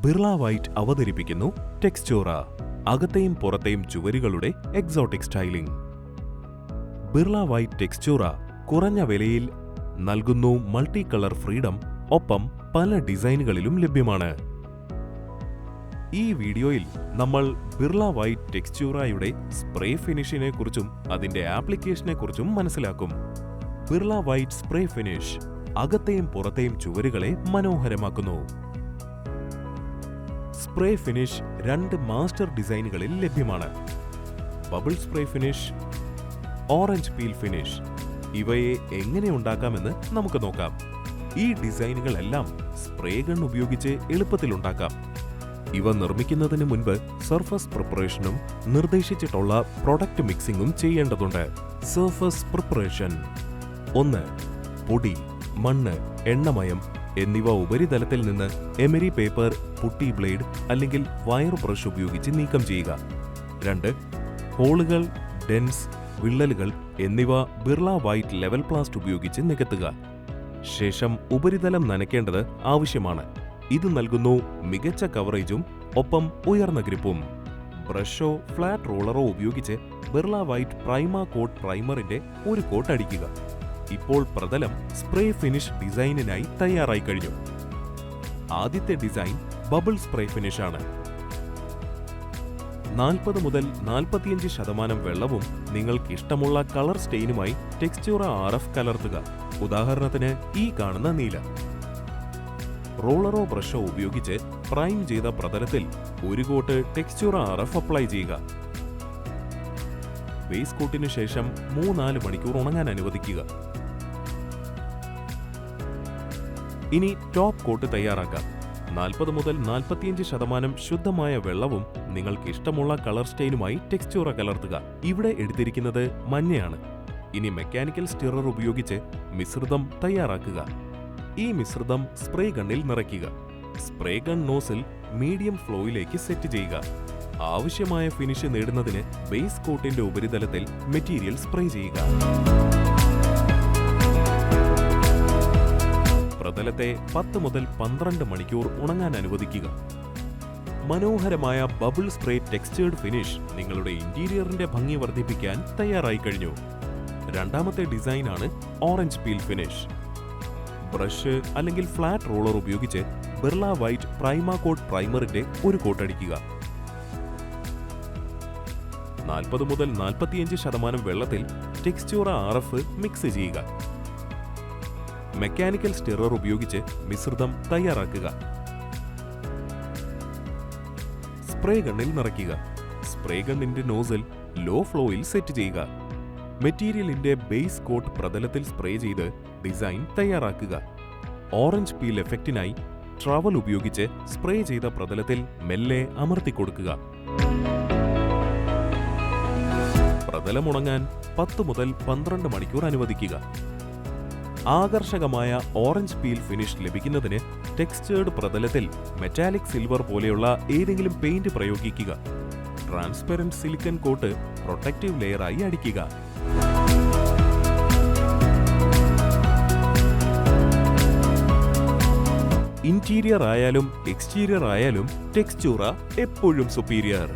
Birla white അവതരിപ്പിക്കുന്നു ടെക്സ്ചൂറ, അകത്തെയും പുറത്തെയും ചുവരുകളുടെ exotic styling. Birla white ടെക്സ്ചൂറ കുറഞ്ഞ വിലയിൽ നൽകുന്നു മൾട്ടി കളർ ഫ്രീഡം, ഒപ്പം പല ഡിസൈനുകളിലും ലഭ്യമാണ്. ഈ വീഡിയോയിൽ നമ്മൾ ബിർള വൈറ്റ് ടെക്സ്ചൂറയുടെ സ്പ്രേ ഫിനിഷിനെ കുറിച്ചും അതിന്റെ ആപ്ലിക്കേഷനെ കുറിച്ചും മനസ്സിലാക്കും. ബിർള വൈറ്റ് സ്പ്രേ ഫിനിഷ് അകത്തെയും പുറത്തെയും ചുവരുകളെ മനോഹരമാക്കുന്നു. സ്പ്രേ ഫിനിഷ് രണ്ട് മാസ്റ്റർ ഡിസൈനുകളിൽ ലഭ്യമാണ്: bubble spray finish, orange peel finish. ഇവയെ എങ്ങനെ ഉണ്ടാക്കാമെന്ന് നമുക്ക് നോക്കാം. ഈ ഡിസൈനുകളെല്ലാം സ്പ്രേ ഗൺ ഉപയോഗിച്ച് എളുപ്പത്തിൽ ഉണ്ടാക്കാം. ഇവ നിർമ്മിക്കുന്നതിന് മുൻപ് സർഫസ് പ്രിപ്പറേഷനും നിർദ്ദേശിച്ചിട്ടുള്ള പ്രൊഡക്റ്റ് മിക്സിംഗും ചെയ്യേണ്ടതുണ്ട്. Surface preparation: 1. പൊടി, മണ്ണ്, എണ്ണമയം എന്നിവ ഉപരിതലത്തിൽ നിന്ന് എമരി പേപ്പർ, പുട്ടി ബ്ലേഡ് അല്ലെങ്കിൽ വയർ ബ്രഷ് ഉപയോഗിച്ച് നീക്കം ചെയ്യുക. 2. ഹോളുകൾ, ഡെൻസ്, വിള്ളലുകൾ എന്നിവ ബിർള വൈറ്റ് ലെവൽ പ്ലാസ്റ്റ് ഉപയോഗിച്ച് നികത്തുക. ശേഷം ഉപരിതലം നനയ്ക്കേണ്ടത് ആവശ്യമാണ്. ഇത് നൽകുന്നു മികച്ച കവറേജും ഒപ്പം ഉയർന്ന ഗ്രിപ്പും. ബ്രഷോ ഫ്ലാറ്റ് റോളറോ ഉപയോഗിച്ച് ബിർള വൈറ്റ് പ്രൈമ കോട്ട് പ്രൈമറിന്റെ ഒരു കോട്ട് അടിക്കുക. ഇപ്പോൾ പ്രതലം സ്പ്രേ ഫിനിഷ് ഡിസൈനിനായി തയ്യാറായി കഴിഞ്ഞു. ആദ്യത്തെ ഡിസൈൻ ബബിൾ സ്പ്രേ ഫിനിഷ് ആണ്. 40 മുതൽ 45% വെള്ളവും നിങ്ങൾക്ക് ഇഷ്ടമുള്ള കളർ സ്റ്റെയിനുമായി ടെക്സ്ചൂറ RF കലർത്തുക. ഉദാഹരണത്തിന് ഈ കാണുന്ന നീല. റോളറോ ബ്രഷോ ഉപയോഗിച്ച് പ്രൈം ചെയ്ത പ്രതലത്തിൽ ഒരു കോട്ട് ടെക്സ്ചൂറ RF അപ്ലൈ ചെയ്യുക. ബേസ് കോട്ടിന് ശേഷം 3-4 മണിക്കൂർ ഉണങ്ങാൻ അനുവദിക്കുക. ഇനി ടോപ്പ് കോട്ട് തയ്യാറാക്കാം. 40 മുതൽ 45% ശുദ്ധമായ വെള്ളവും നിങ്ങൾക്ക് ഇഷ്ടമുള്ള കളർ സ്റ്റെയിനുമായി ടെക്സ്ചൂറ കലർത്തുക. ഇവിടെ എടുത്തിരിക്കുന്നത് മഞ്ഞയാണ്. ഇനി മെക്കാനിക്കൽ സ്റ്റിറർ ഉപയോഗിച്ച് മിശ്രിതം തയ്യാറാക്കുക. ഈ മിശ്രിതം സ്പ്രേ ഗണ്ണിൽ നിറയ്ക്കുക. സ്പ്രേ ഗൺ നോസിൽ മീഡിയം ഫ്ലോയിലേക്ക് സെറ്റ് ചെയ്യുക. ആവശ്യമായ ഫിനിഷ് നേടുന്നതിന് ബേസ് കോട്ടിന്റെ ഉപരിതലത്തിൽ മെറ്റീരിയൽ സ്പ്രേ ചെയ്യുക. പ്രതലത്തെ 10 മുതൽ 12 മണിക്കൂർ ഉണങ്ങാൻ അനുവദിക്കുക. മനോഹരമായ ബബിൾ സ്പ്രേ ടെക്സ്ചേർഡ് ഫിനിഷ് നിങ്ങളുടെ ഇന്റീരിയറിന്റെ ഭംഗി വർദ്ധിപ്പിക്കാൻ തയ്യാറായി കഴിഞ്ഞു. രണ്ടാമത്തെ ഡിസൈനാണ് ഓറഞ്ച് പീൽ ഫിനിഷ്. ബ്രഷ് അല്ലെങ്കിൽ ഫ്ലാറ്റ് റോളർ ഉപയോഗിച്ച് ബിർള വൈറ്റ് പ്രൈമ കോട്ട് പ്രൈമറിന്റെ ഒരു കോട്ടടിക്കുക. 40 മുതൽ 45% വെള്ളത്തിൽ ടെക്സ്ചൂറ RF മിക്സ് ചെയ്യുക. മെക്കാനിക്കൽ സ്റ്റിറർ ഉപയോഗിച്ച് മിശ്രിതം തയ്യാറാക്കുക. സ്പ്രേ ഗണ്ണിൽ നിറയ്ക്കുക. സ്പ്രേ ഗണ്ണിന്റെ നോസിൽ ലോ ഫ്ലോയിൽ സെറ്റ് ചെയ്യുക. മെറ്റീരിയലിന്റെ ബേസ് കോട്ട് പ്രതലത്തിൽ സ്പ്രേ ചെയ്ത് ഡിസൈൻ തയ്യാറാക്കുക. ഓറഞ്ച് പീൽ എഫക്റ്റിനായി ട്രവൽ ഉപയോഗിച്ച് സ്പ്രേ ചെയ്ത പ്രതലത്തിൽ മെല്ലെ അമർത്തിക്കൊടുക്കുക. പ്രതലം ഉണങ്ങാൻ 10 മുതൽ 12 മണിക്കൂർ അനുവദിക്കുക. ആകർഷകമായ ഓറഞ്ച് പീൽ ഫിനിഷ് ലഭിക്കുന്നതിന് ടെക്സ്ചേർഡ് പ്രതലത്തിൽ മെറ്റാലിക് സിൽവർ പോലെയുള്ള ഏതെങ്കിലും പെയിന്റ് പ്രയോഗിക്കുക. ട്രാൻസ്പെറന്റ് സിലിക്കൺ കോട്ട് പ്രൊട്ടക്റ്റീവ് ലെയറായി അടിക്കുക. ഇന്റീരിയർ ആയാലും എക്സ്റ്റീരിയർ ആയാലും ടെക്സ്ചൂറ എപ്പോഴും സുപ്പീരിയർ.